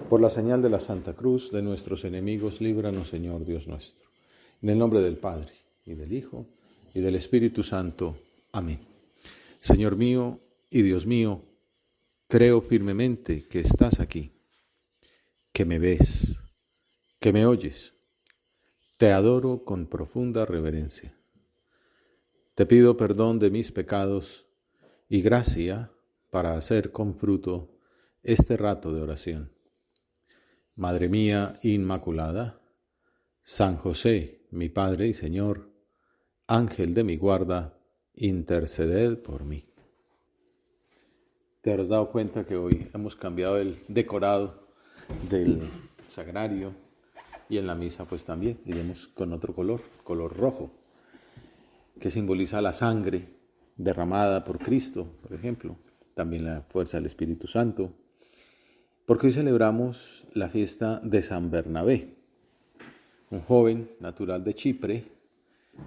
Por la señal de la Santa Cruz de nuestros enemigos, líbranos, Señor Dios nuestro. En el nombre del Padre, y del Hijo, y del Espíritu Santo. Amén. Señor mío y Dios mío, creo firmemente que estás aquí, que me ves, que me oyes. Te adoro con profunda reverencia. Te pido perdón de mis pecados y gracia para hacer con fruto este rato de oración. Madre mía Inmaculada, San José, mi Padre y Señor, Ángel de mi guarda, interceded por mí. Te habrás dado cuenta que hoy hemos cambiado el decorado del sagrario y en la misa pues también iremos con otro color rojo, que simboliza la sangre derramada por Cristo, por ejemplo, también la fuerza del Espíritu Santo, porque hoy celebramos la fiesta de San Bernabé, un joven natural de Chipre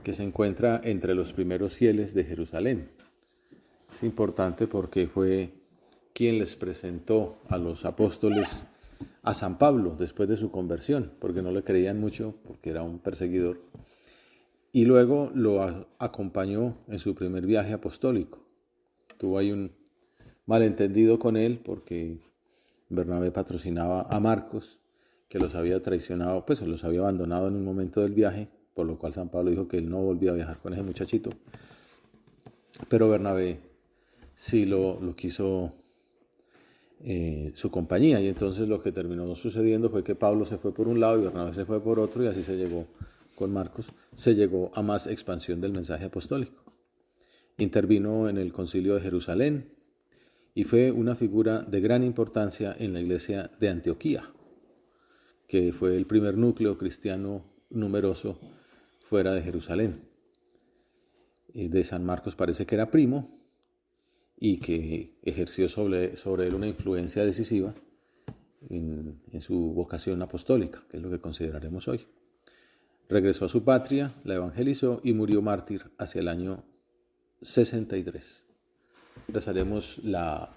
que se encuentra entre los primeros fieles de Jerusalén. Es importante porque fue quien les presentó a los apóstoles a San Pablo después de su conversión, porque no le creían mucho, porque era un perseguidor, y luego lo acompañó en su primer viaje apostólico. Tuvo ahí un malentendido con él porque Bernabé patrocinaba a Marcos, que los había traicionado, pues los había abandonado en un momento del viaje, por lo cual San Pablo dijo que él no volvía a viajar con ese muchachito. Pero Bernabé sí lo quiso su compañía, y entonces lo que terminó sucediendo fue que Pablo se fue por un lado y Bernabé se fue por otro, y así se llegó con Marcos, se llegó a más expansión del mensaje apostólico. Intervino en el Concilio de Jerusalén y fue una figura de gran importancia en la iglesia de Antioquía, que fue el primer núcleo cristiano numeroso fuera de Jerusalén. De San Marcos parece que era primo y que ejerció sobre él una influencia decisiva en su vocación apostólica, que es lo que consideraremos hoy. Regresó a su patria, la evangelizó y murió mártir hacia el año 63. Rezaremos la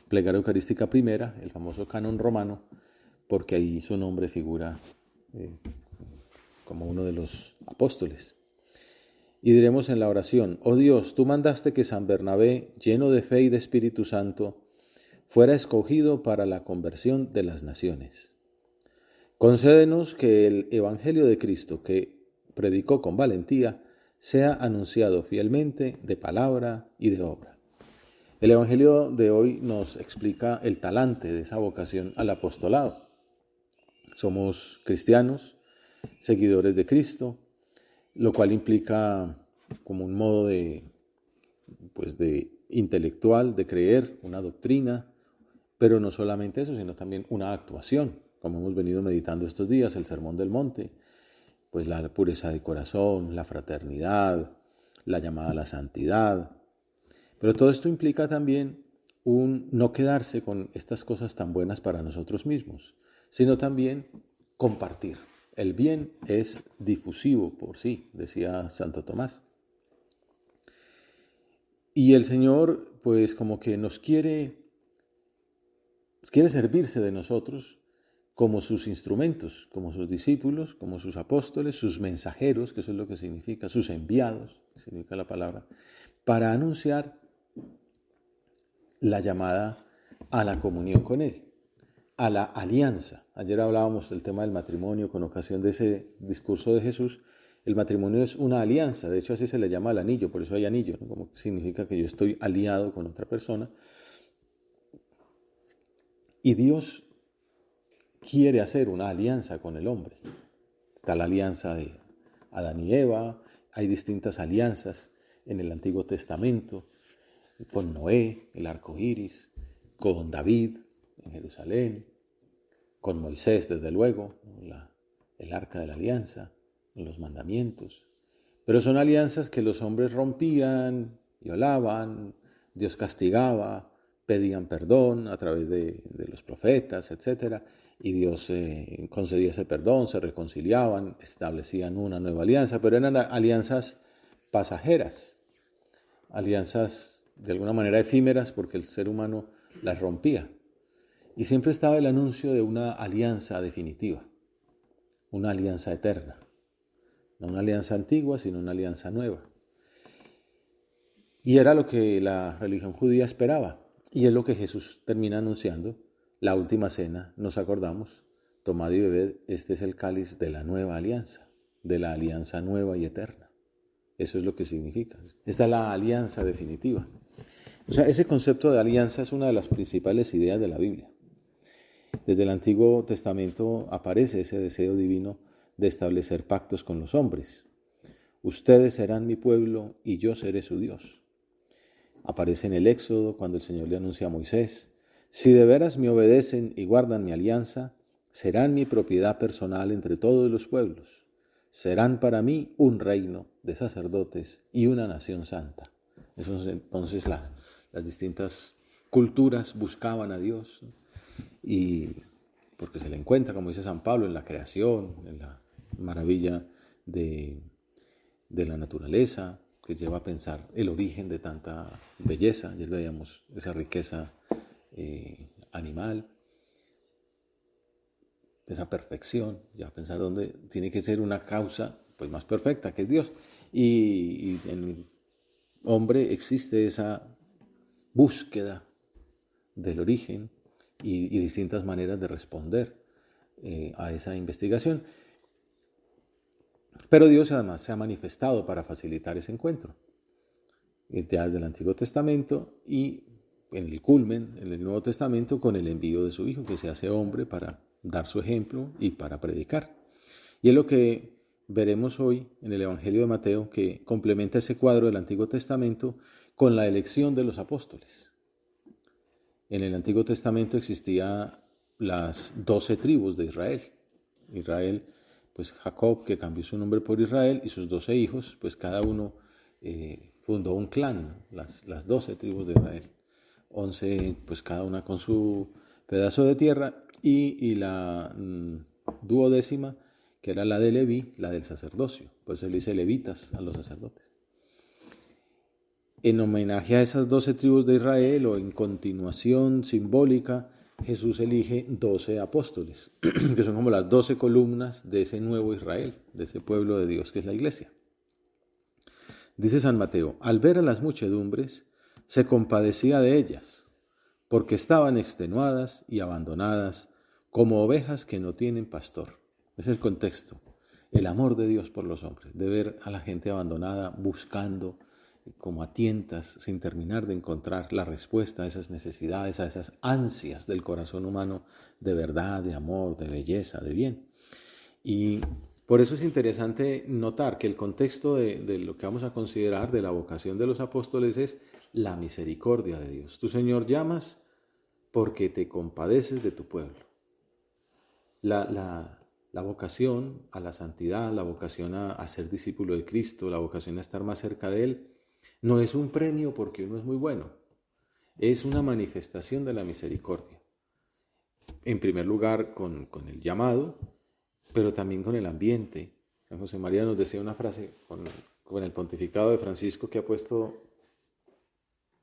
plegaria eucarística primera, el famoso canon romano, porque ahí su nombre figura como uno de los apóstoles. Y diremos en la oración: oh Dios, tú mandaste que San Bernabé, lleno de fe y de Espíritu Santo, fuera escogido para la conversión de las naciones. Concédenos que el Evangelio de Cristo, que predicó con valentía, sea anunciado fielmente de palabra y de obra. El Evangelio de hoy nos explica el talante de esa vocación al apostolado. Somos cristianos, seguidores de Cristo, lo cual implica como un modo de intelectual, de creer, una doctrina, pero no solamente eso, sino también una actuación, como hemos venido meditando estos días, el Sermón del Monte, pues la pureza de corazón, la fraternidad, la llamada a la santidad. Pero todo esto implica también un no quedarse con estas cosas tan buenas para nosotros mismos, sino también compartir. El bien es difusivo por sí, decía Santo Tomás. Y el Señor, pues como que nos quiere servirse de nosotros como sus instrumentos, como sus discípulos, como sus apóstoles, sus mensajeros, que eso es lo que significa, sus enviados, significa la palabra, para anunciar la llamada a la comunión con Él, a la alianza. Ayer hablábamos del tema del matrimonio con ocasión de ese discurso de Jesús. El matrimonio es una alianza, de hecho así se le llama al anillo, por eso hay anillo, ¿no? Como significa que yo estoy aliado con otra persona. Y Dios quiere hacer una alianza con el hombre. Está la alianza de Adán y Eva, hay distintas alianzas en el Antiguo Testamento, con Noé, el arco iris, con David en Jerusalén, con Moisés, desde luego, el arca de la alianza, los mandamientos. Pero son alianzas que los hombres rompían, violaban, Dios castigaba, pedían perdón a través de los profetas, etc. Y Dios concedía ese perdón, se reconciliaban, establecían una nueva alianza, pero eran alianzas pasajeras, alianzas de alguna manera efímeras porque el ser humano las rompía. Y siempre estaba el anuncio de una alianza definitiva, una alianza eterna. No una alianza antigua, sino una alianza nueva. Y era lo que la religión judía esperaba. Y es lo que Jesús termina anunciando. La última cena, nos acordamos, tomad y bebed, este es el cáliz de la nueva alianza, de la alianza nueva y eterna. Eso es lo que significa. Esta es la alianza definitiva. O sea, ese concepto de alianza es una de las principales ideas de la Biblia. Desde el Antiguo Testamento aparece ese deseo divino de establecer pactos con los hombres. Ustedes serán mi pueblo y yo seré su Dios. Aparece en el Éxodo cuando el Señor le anuncia a Moisés: si de veras me obedecen y guardan mi alianza, serán mi propiedad personal entre todos los pueblos. Serán para mí un reino de sacerdotes y una nación santa. Entonces las distintas culturas buscaban a Dios, y porque se le encuentra, como dice San Pablo, en la creación, en la maravilla de la naturaleza, que lleva a pensar el origen de tanta belleza. Ayer veíamos esa riqueza animal, esa perfección, ya pensar dónde tiene que ser una causa pues más perfecta, que es Dios. Y en el hombre existe esa búsqueda del origen y distintas maneras de responder a esa investigación. Pero Dios además se ha manifestado para facilitar ese encuentro, ya desde el Antiguo Testamento y en el culmen, en el Nuevo Testamento, con el envío de su Hijo, que se hace hombre para dar su ejemplo y para predicar. Y es lo que veremos hoy en el Evangelio de Mateo, que complementa ese cuadro del Antiguo Testamento con la elección de los apóstoles. En el Antiguo Testamento existían las 12 tribus de Israel. Israel, pues Jacob, que cambió su nombre por Israel, y sus 12 hijos, pues cada uno fundó un clan, las 12 tribus de Israel. 11, pues cada una con su pedazo de tierra, y la duodécima, que era la de Leví, la del sacerdocio. Por eso le dice levitas a los sacerdotes. En homenaje a esas 12 tribus de Israel, o en continuación simbólica, Jesús elige 12 apóstoles, que son como las 12 columnas de ese nuevo Israel, de ese pueblo de Dios que es la iglesia. Dice San Mateo: al ver a las muchedumbres, se compadecía de ellas, porque estaban extenuadas y abandonadas, como ovejas que no tienen pastor. Ese es el contexto, el amor de Dios por los hombres, de ver a la gente abandonada, buscando como a tientas, sin terminar de encontrar la respuesta a esas necesidades, a esas ansias del corazón humano de verdad, de amor, de belleza, de bien. Y por eso es interesante notar que el contexto de lo que vamos a considerar de la vocación de los apóstoles es la misericordia de Dios. Tú, Señor, llamas porque te compadeces de tu pueblo. La vocación a la santidad, la vocación a ser discípulo de Cristo, la vocación a estar más cerca de Él, no es un premio porque uno es muy bueno, es una manifestación de la misericordia. En primer lugar, con el llamado, pero también con el ambiente. San José María nos decía una frase con el pontificado de Francisco, que ha puesto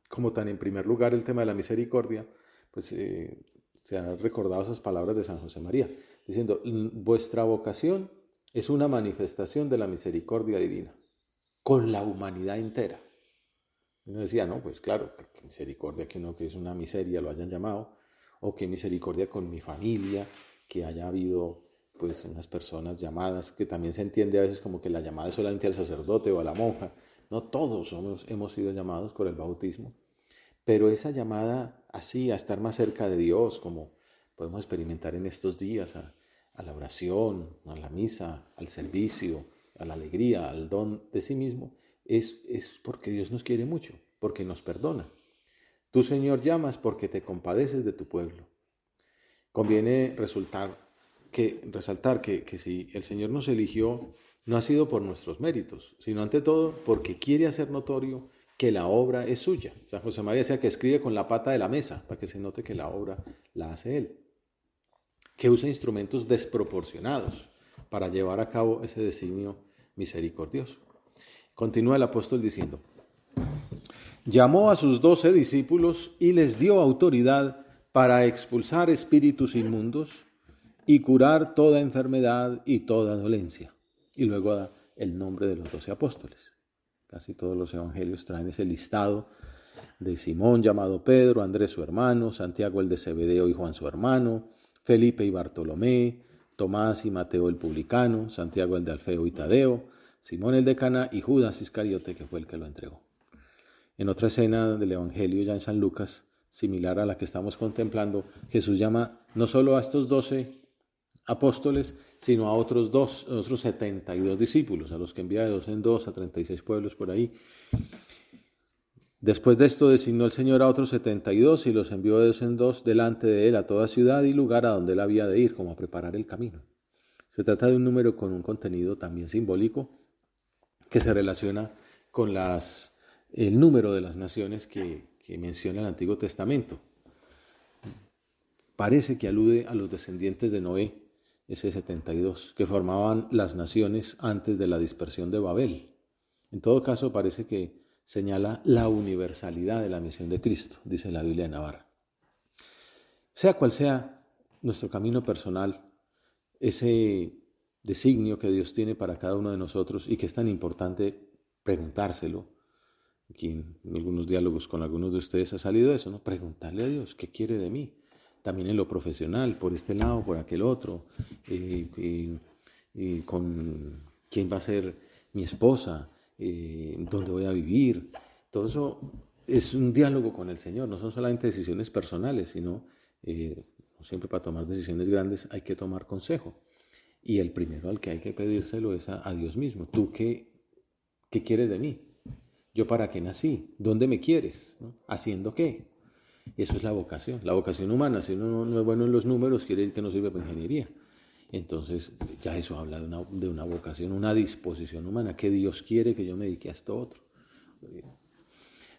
como tan en primer lugar el tema de la misericordia, pues se han recordado esas palabras de San José María, diciendo: vuestra vocación es una manifestación de la misericordia divina, con la humanidad entera. Uno decía, no, pues claro, qué misericordia que uno que es una miseria lo hayan llamado, o qué misericordia con mi familia, que haya habido pues unas personas llamadas, que también se entiende a veces como que la llamada es solamente al sacerdote o a la monja. No, todos hemos sido llamados por el bautismo, pero esa llamada así a estar más cerca de Dios, como podemos experimentar en estos días, a la oración, a la misa, al servicio, a la alegría, al don de sí mismo, es porque Dios nos quiere mucho, porque nos perdona. Tú, Señor, llamas porque te compadeces de tu pueblo. Conviene resaltar que si el Señor nos eligió, no ha sido por nuestros méritos, sino ante todo porque quiere hacer notorio que la obra es suya. San José María decía que escribe con la pata de la mesa, para que se note que la obra la hace Él. Que usa instrumentos desproporcionados para llevar a cabo ese designio misericordioso. Continúa el apóstol diciendo: llamó a sus 12 discípulos y les dio autoridad para expulsar espíritus inmundos y curar toda enfermedad y toda dolencia. Y luego da el nombre de los 12 apóstoles. Casi todos los evangelios traen ese listado de Simón llamado Pedro, Andrés su hermano, Santiago el de Zebedeo y Juan su hermano, Felipe y Bartolomé, Tomás y Mateo el publicano, Santiago el de Alfeo y Tadeo, Simón el de Caná y Judas Iscariote, que fue el que lo entregó. En otra escena del evangelio ya en San Lucas, similar a la que estamos contemplando, Jesús llama no solo a estos 12 apóstoles, sino a otros 72 discípulos, a los que envía de 2 en 2 a 36 pueblos por ahí. Después de esto designó el Señor a otros 72 y los envió de 2 en 2 delante de él a toda ciudad y lugar a donde él había de ir, como a preparar el camino. Se trata de un número con un contenido también simbólico que se relaciona con el número de las naciones que menciona el Antiguo Testamento. Parece que alude a los descendientes de Noé, ese 72, que formaban las naciones antes de la dispersión de Babel. En todo caso, parece que señala la universalidad de la misión de Cristo, dice la Biblia de Navarra. Sea cual sea nuestro camino personal, ese designio que Dios tiene para cada uno de nosotros y que es tan importante preguntárselo, aquí en algunos diálogos con algunos de ustedes ha salido eso, ¿no? Preguntarle a Dios, ¿qué quiere de mí? También en lo profesional, por este lado, por aquel otro, con quién va a ser mi esposa, dónde voy a vivir. Todo eso es un diálogo con el Señor, no son solamente decisiones personales, sino siempre para tomar decisiones grandes hay que tomar consejo. Y el primero al que hay que pedírselo es a Dios mismo. ¿Tú qué quieres de mí? ¿Yo para qué nací? ¿Dónde me quieres? ¿No? ¿Haciendo qué? Eso es la vocación humana. Si uno no es bueno en los números, quiere decir que no sirve para ingeniería. Entonces, ya eso habla de una vocación, una disposición humana, que Dios quiere que yo me dedique a esto otro.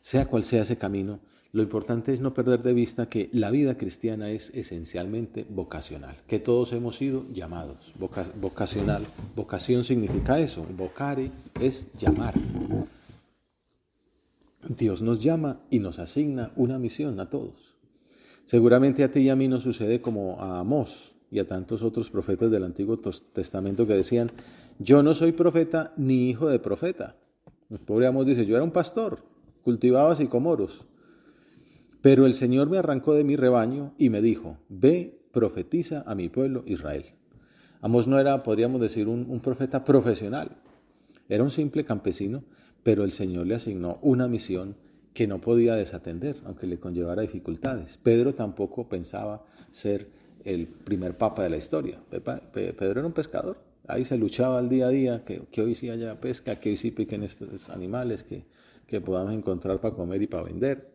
Sea cual sea ese camino, lo importante es no perder de vista que la vida cristiana es esencialmente vocacional, que todos hemos sido llamados. Vocacional, vocación significa eso, vocare es llamar. Dios nos llama y nos asigna una misión a todos. Seguramente a ti y a mí nos sucede como a Amós y a tantos otros profetas del Antiguo Testamento que decían, yo no soy profeta ni hijo de profeta. El pobre Amós dice, yo era un pastor, cultivaba sicomoros, pero el Señor me arrancó de mi rebaño y me dijo, ve, profetiza a mi pueblo Israel. Amós no era, podríamos decir, un profeta profesional, era un simple campesino, pero el Señor le asignó una misión que no podía desatender, aunque le conllevara dificultades. Pedro tampoco pensaba ser el primer papa de la historia. Pedro era un pescador, ahí se luchaba al día a día, que hoy sí haya pesca, que hoy sí piquen estos animales, que podamos encontrar para comer y para vender.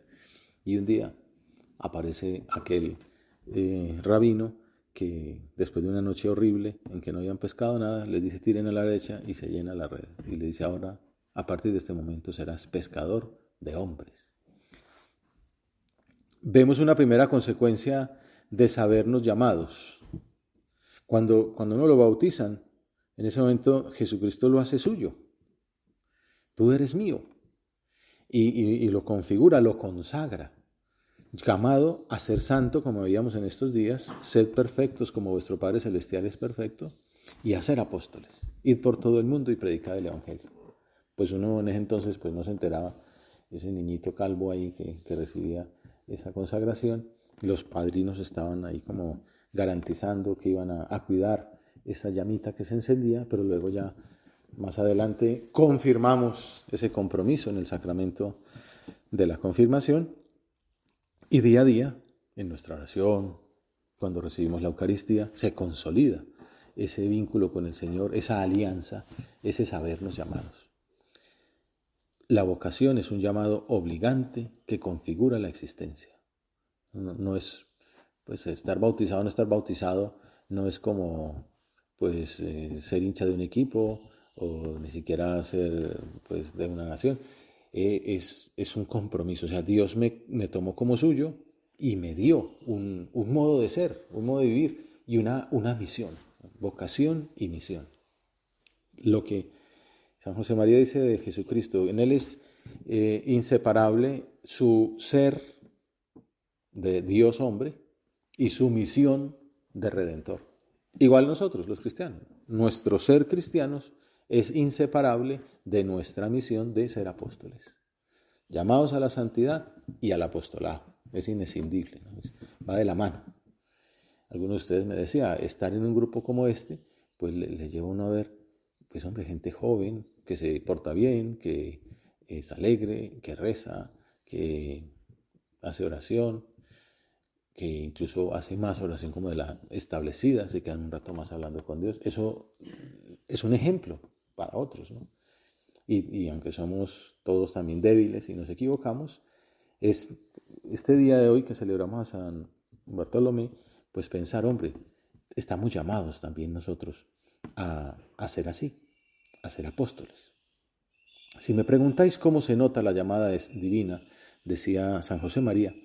Y un día aparece aquel rabino que después de una noche horrible en que no habían pescado nada, les dice tiren a la derecha y se llena la red. Y le dice ahora, a partir de este momento serás pescador de hombres. Vemos una primera consecuencia de sabernos llamados. Cuando uno lo bautizan, en ese momento Jesucristo lo hace suyo. Tú eres mío. Y lo configura, lo consagra. Llamado a ser santo, como veíamos en estos días, sed perfectos como vuestro Padre Celestial es perfecto, y a ser apóstoles. Ir por todo el mundo y predicar el Evangelio. Pues uno en ese entonces pues no se enteraba, ese niñito calvo ahí que recibía esa consagración, los padrinos estaban ahí como garantizando que iban a cuidar esa llamita que se encendía, pero luego ya más adelante confirmamos ese compromiso en el sacramento de la confirmación y día a día en nuestra oración, cuando recibimos la Eucaristía, se consolida ese vínculo con el Señor, esa alianza, ese sabernos llamados. La vocación es un llamado obligante que configura la existencia. No es, pues, estar bautizado o no estar bautizado, no es como pues, ser hincha de un equipo o ni siquiera ser pues, de una nación. Es un compromiso. O sea, Dios me tomó como suyo y me dio un modo de ser, un modo de vivir y una misión, vocación y misión. Lo que San José María dice de Jesucristo, en él es inseparable su ser de Dios hombre y su misión de redentor. Igual nosotros, los cristianos. Nuestro ser cristianos es inseparable de nuestra misión de ser apóstoles. Llamados a la santidad y al apostolado. Es inescindible, ¿no? Va de la mano. Algunos de ustedes me decían, estar en un grupo como este, pues le lleva uno a ver, pues hombre, gente joven, que se porta bien, que es alegre, que reza, que hace oración, que incluso hace más oración como de la establecida, se quedan un rato más hablando con Dios. Eso es un ejemplo para otros, ¿no? Y aunque somos todos también débiles y nos equivocamos, es este día de hoy que celebramos a San Bartolomé, pues pensar, hombre, estamos llamados también nosotros a ser así, a ser apóstoles. Si me preguntáis cómo se nota la llamada divina, decía San José María,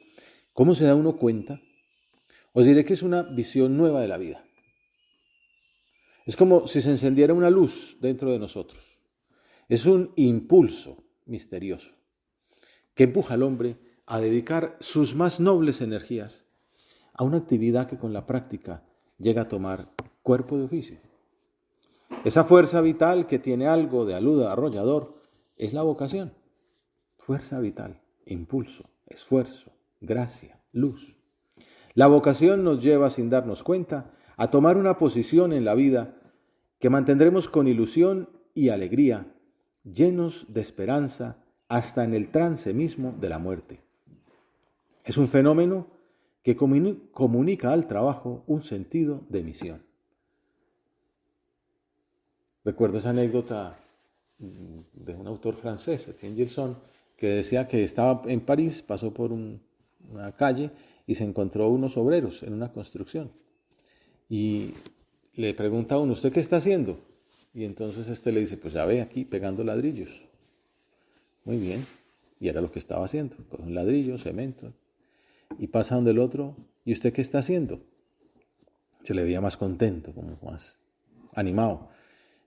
¿cómo se da uno cuenta? Os diré que es una visión nueva de la vida. Es como si se encendiera una luz dentro de nosotros. Es un impulso misterioso que empuja al hombre a dedicar sus más nobles energías a una actividad que con la práctica llega a tomar cuerpo de oficio. Esa fuerza vital que tiene algo de aludo arrollador es la vocación. Fuerza vital, impulso, esfuerzo, gracia, luz. La vocación nos lleva, sin darnos cuenta, a tomar una posición en la vida que mantendremos con ilusión y alegría, llenos de esperanza hasta en el trance mismo de la muerte. Es un fenómeno que comunica al trabajo un sentido de misión. Recuerdo esa anécdota de un autor francés, Etienne Gilson, que decía que estaba en París, pasó por una calle y se encontró unos obreros en una construcción. Y le pregunta a uno, ¿usted qué está haciendo? Y entonces este le dice, pues ya ve aquí pegando ladrillos. Muy bien. Y era lo que estaba haciendo, con un ladrillo, cemento. Y pasa donde el otro, ¿y usted qué está haciendo? Se le veía más contento, como más animado.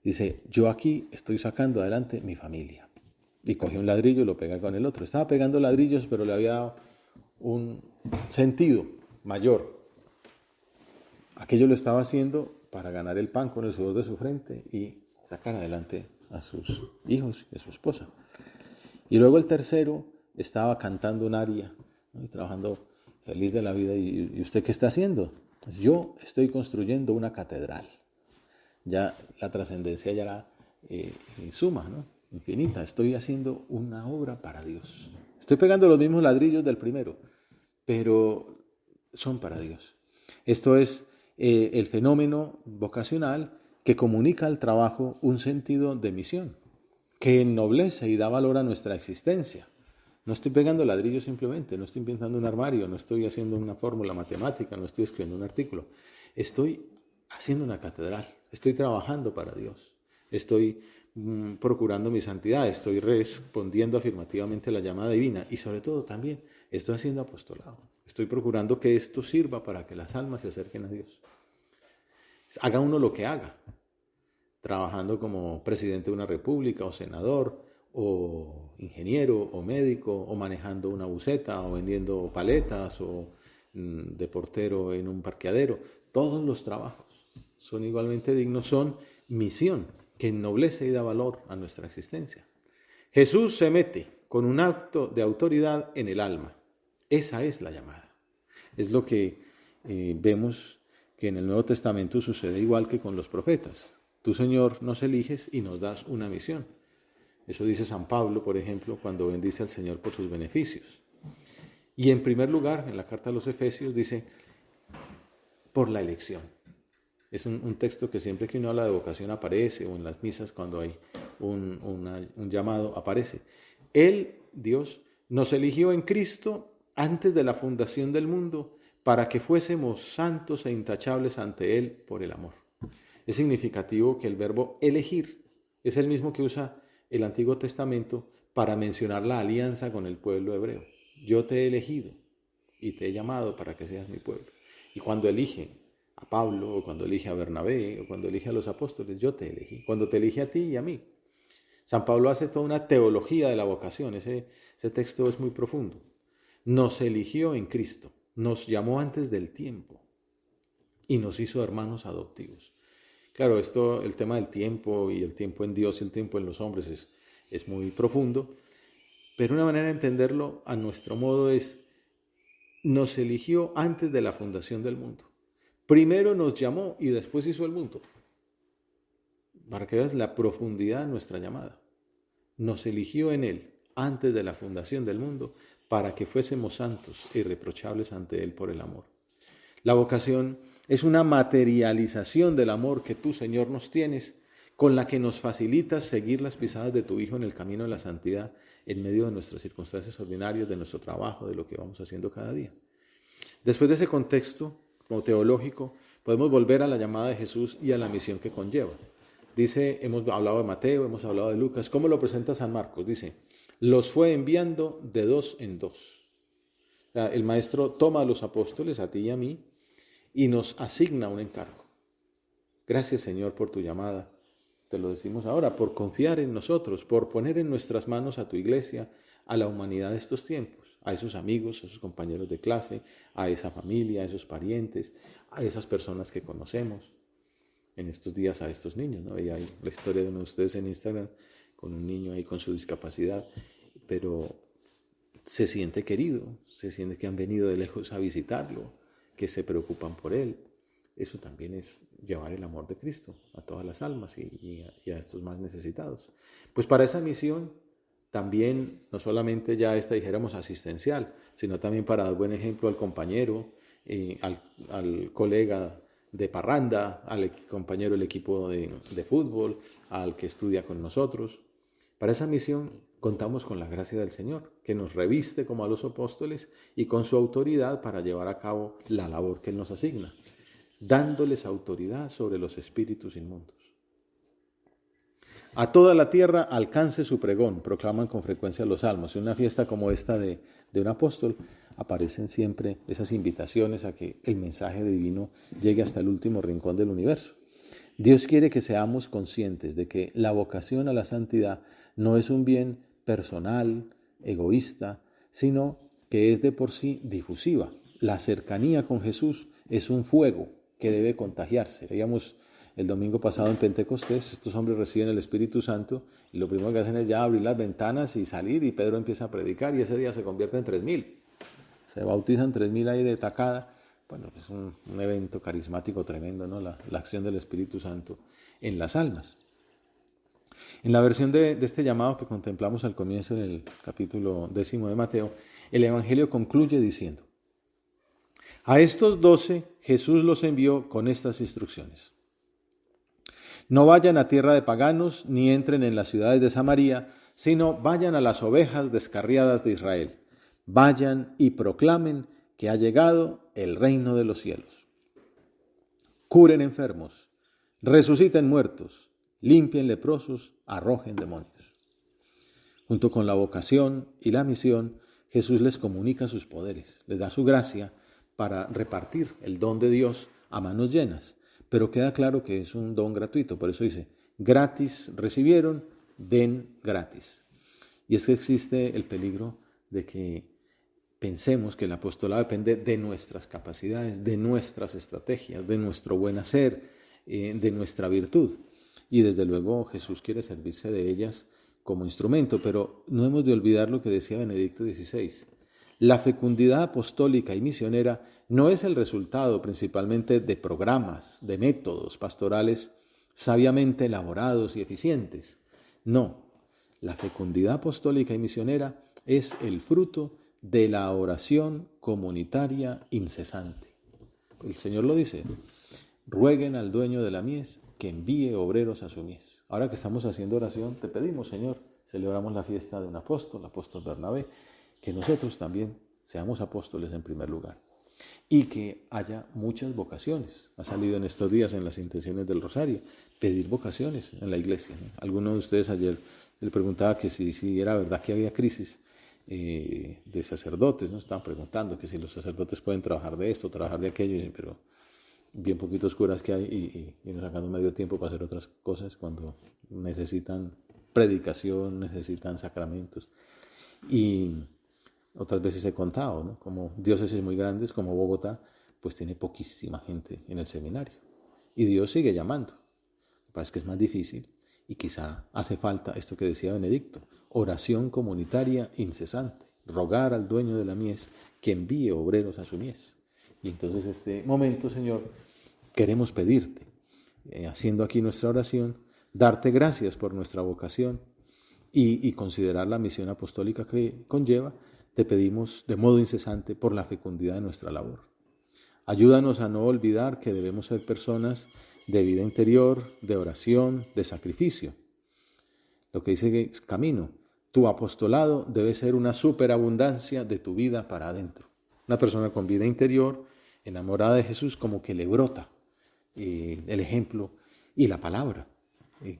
Dice, yo aquí estoy sacando adelante mi familia. Y cogió un ladrillo y lo pega con el otro. Estaba pegando ladrillos, pero le había dado un sentido mayor. Aquello lo estaba haciendo para ganar el pan con el sudor de su frente y sacar adelante a sus hijos y a su esposa. Y luego el tercero estaba cantando un aria, ¿no? Y trabajando feliz de la vida. ¿Y usted qué está haciendo? Pues yo estoy construyendo una catedral. Ya la trascendencia ya era suma, ¿no? Infinita. Estoy haciendo una obra para Dios. Estoy pegando los mismos ladrillos del primero, pero son para Dios. Esto es el fenómeno vocacional que comunica al trabajo un sentido de misión, que ennoblece y da valor a nuestra existencia. No estoy pegando ladrillos simplemente, no estoy pintando un armario, no estoy haciendo una fórmula matemática, no estoy escribiendo un artículo. Estoy haciendo una catedral, estoy trabajando para Dios, estoy procurando mi santidad, estoy respondiendo afirmativamente a la llamada divina y sobre todo también estoy haciendo apostolado. Estoy procurando que esto sirva para que las almas se acerquen a Dios. Haga uno lo que haga, trabajando como presidente de una república o senador o ingeniero o médico o manejando una buseta o vendiendo paletas o de portero en un parqueadero. Todos los trabajos son igualmente dignos, son misión que ennoblece y da valor a nuestra existencia. Jesús se mete con un acto de autoridad en el alma. Esa es la llamada. Es lo que vemos que en el Nuevo Testamento sucede igual que con los profetas. Tú, Señor, nos eliges y nos das una misión. Eso dice San Pablo, por ejemplo, cuando bendice al Señor por sus beneficios. Y en primer lugar, en la carta a los Efesios dice, por la elección. Es un texto que siempre que uno habla de vocación aparece, o en las misas cuando hay un llamado aparece. Él, Dios, nos eligió en Cristo antes de la fundación del mundo para que fuésemos santos e intachables ante Él por el amor. Es significativo que el verbo elegir es el mismo que usa el Antiguo Testamento para mencionar la alianza con el pueblo hebreo. Yo te he elegido y te he llamado para que seas mi pueblo. Y cuando elige a Pablo, o cuando elige a Bernabé, o cuando elige a los apóstoles, yo te elegí. Cuando te elige a ti y a mí. San Pablo hace toda una teología de la vocación. Ese texto es muy profundo. Nos eligió en Cristo. nos llamó antes del tiempo y nos hizo hermanos adoptivos. Claro, el tema del tiempo y el tiempo en Dios y el tiempo en los hombres es muy profundo, pero una manera de entenderlo a nuestro modo es, nos eligió antes de la fundación del mundo. Primero nos llamó y después hizo el mundo. Para que veas la profundidad de nuestra llamada. Nos eligió en Él antes de la fundación del mundo para que fuésemos santos e irreprochables ante Él por el amor. La vocación es una materialización del amor que tú, Señor, nos tienes, con la que nos facilitas seguir las pisadas de tu Hijo en el camino de la santidad en medio de nuestras circunstancias ordinarias, de nuestro trabajo, de lo que vamos haciendo cada día. Después de ese contexto como teológico, podemos volver a la llamada de Jesús y a la misión que conlleva. Dice, hemos hablado de Mateo, hemos hablado de Lucas. ¿Cómo lo presenta San Marcos? Dice, los fue enviando de 2 en 2. O sea, el Maestro toma a los apóstoles, a ti y a mí, y nos asigna un encargo. Gracias, Señor, por tu llamada. Te lo decimos ahora, por confiar en nosotros, por poner en nuestras manos a tu iglesia, a la humanidad de estos tiempos, a esos amigos, a esos compañeros de clase, a esa familia, a esos parientes, a esas personas que conocemos. En estos días a estos niños, ¿no? Y hay la historia de uno de ustedes en Instagram con un niño ahí con su discapacidad, pero se siente querido, se siente que han venido de lejos a visitarlo, que se preocupan por él. Eso también es llevar el amor de Cristo a todas las almas y a estos más necesitados. Pues para esa misión también, no solamente ya dijéramos asistencial, sino también para dar buen ejemplo al compañero, al colega de parranda, al compañero del equipo de fútbol, al que estudia con nosotros. Para esa misión contamos con la gracia del Señor, que nos reviste como a los apóstoles y con su autoridad para llevar a cabo la labor que Él nos asigna, dándoles autoridad sobre los espíritus inmundos. A toda la tierra alcance su pregón, proclaman con frecuencia los salmos. En una fiesta como esta de un apóstol aparecen siempre esas invitaciones a que el mensaje divino llegue hasta el último rincón del universo. Dios quiere que seamos conscientes de que la vocación a la santidad no es un bien personal, egoísta, sino que es de por sí difusiva. La cercanía con Jesús es un fuego que debe contagiarse. Veíamos el domingo pasado en Pentecostés, estos hombres reciben el Espíritu Santo y lo primero que hacen es ya abrir las ventanas y salir, y Pedro empieza a predicar y ese día se convierte en 3,000. Se bautizan 3,000 ahí de tacada. Bueno, es un evento carismático tremendo, ¿no? La acción del Espíritu Santo en las almas. En la versión de este llamado que contemplamos al comienzo en el capítulo 10 de Mateo, el Evangelio concluye diciendo: a estos 12 Jesús los envió con estas instrucciones. No vayan a tierra de paganos, ni entren en las ciudades de Samaria, sino vayan a las ovejas descarriadas de Israel. Vayan y proclamen que ha llegado el reino de los cielos. Curen enfermos, resuciten muertos, limpien leprosos, arrojen demonios. Junto con la vocación y la misión, Jesús les comunica sus poderes, les da su gracia para repartir el don de Dios a manos llenas. Pero queda claro que es un don gratuito, por eso dice, gratis recibieron, den gratis. Y es que existe el peligro de que pensemos que el apostolado depende de nuestras capacidades, de nuestras estrategias, de nuestro buen hacer, de nuestra virtud. Y desde luego Jesús quiere servirse de ellas como instrumento, pero no hemos de olvidar lo que decía Benedicto XVI. La fecundidad apostólica y misionera no es el resultado principalmente de programas, de métodos pastorales sabiamente elaborados y eficientes. No, la fecundidad apostólica y misionera es el fruto de la oración comunitaria incesante. El Señor lo dice, rueguen al dueño de la mies que envíe obreros a su mies. Ahora que estamos haciendo oración, te pedimos, Señor, celebramos la fiesta de un apóstol, apóstol Bernabé, que nosotros también seamos apóstoles en primer lugar y que haya muchas vocaciones. Ha salido en estos días en las intenciones del Rosario, pedir vocaciones en la iglesia, ¿no? Alguno de ustedes ayer le preguntaba que si era verdad que había crisis de sacerdotes, ¿no? Estaban preguntando que si los sacerdotes pueden trabajar de esto, trabajar de aquello, pero bien poquitos curas que hay y nos sacando medio tiempo para hacer otras cosas cuando necesitan predicación, necesitan sacramentos. Y Otras veces he contado, ¿no? Como diócesis muy grandes como Bogotá, pues tiene poquísima gente en el seminario. Y Dios sigue llamando. Lo que pasa es que es más difícil y quizá hace falta esto que decía Benedicto, oración comunitaria incesante, rogar al dueño de la mies que envíe obreros a su mies. Y entonces este momento, Señor, queremos pedirte, haciendo aquí nuestra oración, darte gracias por nuestra vocación y considerar la misión apostólica que conlleva. Te pedimos de modo incesante por la fecundidad de nuestra labor. Ayúdanos a no olvidar que debemos ser personas de vida interior, de oración, de sacrificio. Lo que dice Camino, tu apostolado debe ser una superabundancia de tu vida para adentro. Una persona con vida interior, enamorada de Jesús, como que le brota el ejemplo y la palabra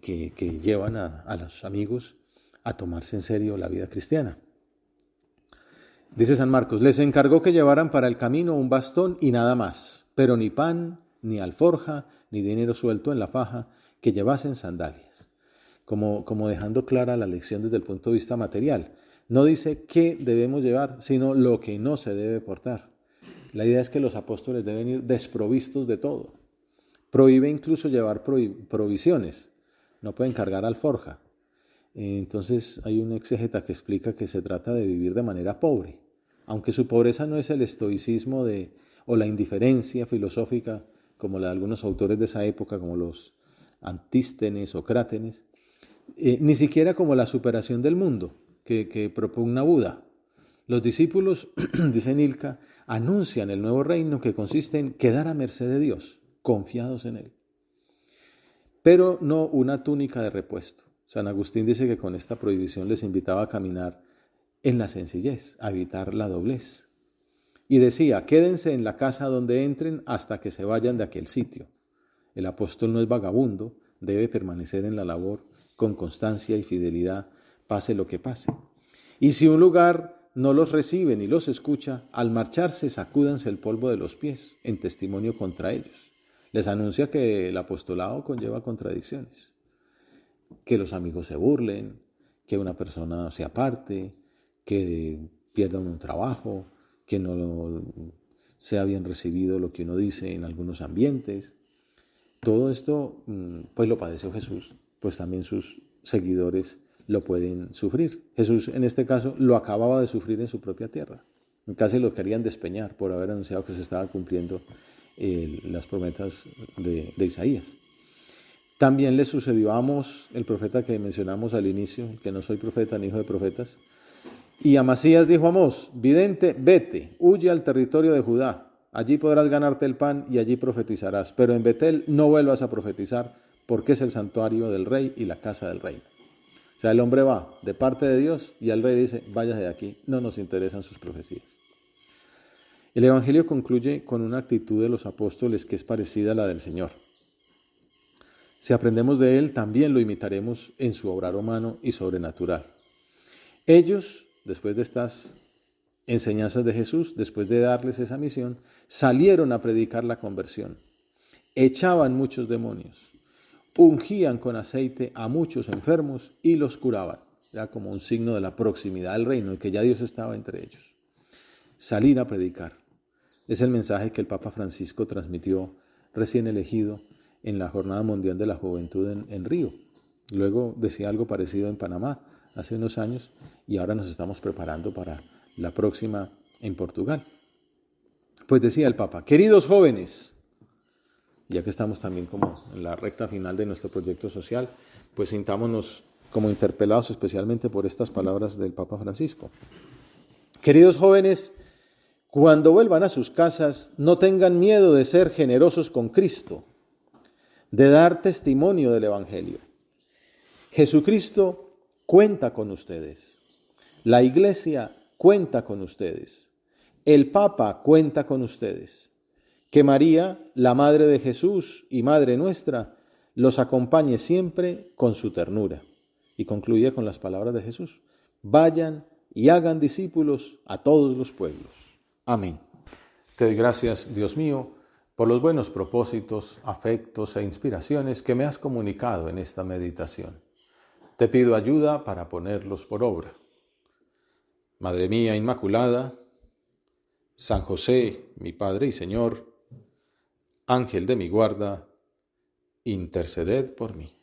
que llevan a los amigos a tomarse en serio la vida cristiana. Dice San Marcos, les encargó que llevaran para el camino un bastón y nada más, pero ni pan, ni alforja, ni dinero suelto en la faja, que llevasen sandalias. Como dejando clara la lección desde el punto de vista material. No dice qué debemos llevar, sino lo que no se debe portar. La idea es que los apóstoles deben ir desprovistos de todo. Prohíbe incluso llevar provisiones. No pueden cargar alforja. Entonces hay un exégeta que explica que se trata de vivir de manera pobre, aunque su pobreza no es el estoicismo o la indiferencia filosófica como la de algunos autores de esa época, como los Antístenes o Crátenes, ni siquiera como la superación del mundo que propugna Buda. Los discípulos, dice Nilka, anuncian el nuevo reino que consiste en quedar a merced de Dios, confiados en Él, pero no una túnica de repuesto. San Agustín dice que con esta prohibición les invitaba a caminar en la sencillez, a evitar la doblez. Y decía, quédense en la casa donde entren hasta que se vayan de aquel sitio. El apóstol no es vagabundo, debe permanecer en la labor con constancia y fidelidad, pase lo que pase. Y si un lugar no los recibe ni los escucha, al marcharse sacúdanse el polvo de los pies, en testimonio contra ellos. Les anuncia que el apostolado conlleva contradicciones. Que los amigos se burlen, que una persona se aparte, que pierda un trabajo, que no sea bien recibido lo que uno dice en algunos ambientes. Todo esto pues lo padeció Jesús, pues también sus seguidores lo pueden sufrir. Jesús en este caso lo acababa de sufrir en su propia tierra. Casi lo querían despeñar por haber anunciado que se estaba cumpliendo las promesas de Isaías. También le sucedió a Amós, el profeta que mencionamos al inicio, que no soy profeta ni hijo de profetas. Y Amasías dijo a Amós, vidente, vete, huye al territorio de Judá. Allí podrás ganarte el pan y allí profetizarás. Pero en Betel no vuelvas a profetizar, porque es el santuario del rey y la casa del rey. O sea, el hombre va de parte de Dios y el rey dice, váyase de aquí, no nos interesan sus profecías. El Evangelio concluye con una actitud de los apóstoles que es parecida a la del Señor. Si aprendemos de él, también lo imitaremos en su obrar humano y sobrenatural. Ellos, después de estas enseñanzas de Jesús, después de darles esa misión, salieron a predicar la conversión. Echaban muchos demonios, ungían con aceite a muchos enfermos y los curaban. Era como un signo de la proximidad del reino y que ya Dios estaba entre ellos. Salir a predicar. Es el mensaje que el Papa Francisco transmitió recién elegido en la Jornada Mundial de la Juventud en Río. Luego decía algo parecido en Panamá hace unos años y ahora nos estamos preparando para la próxima en Portugal. Pues decía el Papa, queridos jóvenes, ya que estamos también como en la recta final de nuestro proyecto social, pues sintámonos como interpelados especialmente por estas palabras del Papa Francisco. Queridos jóvenes, cuando vuelvan a sus casas, no tengan miedo de ser generosos con Cristo, de dar testimonio del Evangelio. Jesucristo cuenta con ustedes. La Iglesia cuenta con ustedes. El Papa cuenta con ustedes. Que María, la Madre de Jesús y Madre nuestra, los acompañe siempre con su ternura. Y concluye con las palabras de Jesús. Vayan y hagan discípulos a todos los pueblos. Amén. Te doy gracias, Dios mío, por los buenos propósitos, afectos e inspiraciones que me has comunicado en esta meditación. Te pido ayuda para ponerlos por obra. Madre mía Inmaculada, San José, mi Padre y Señor, Ángel de mi guarda, interceded por mí.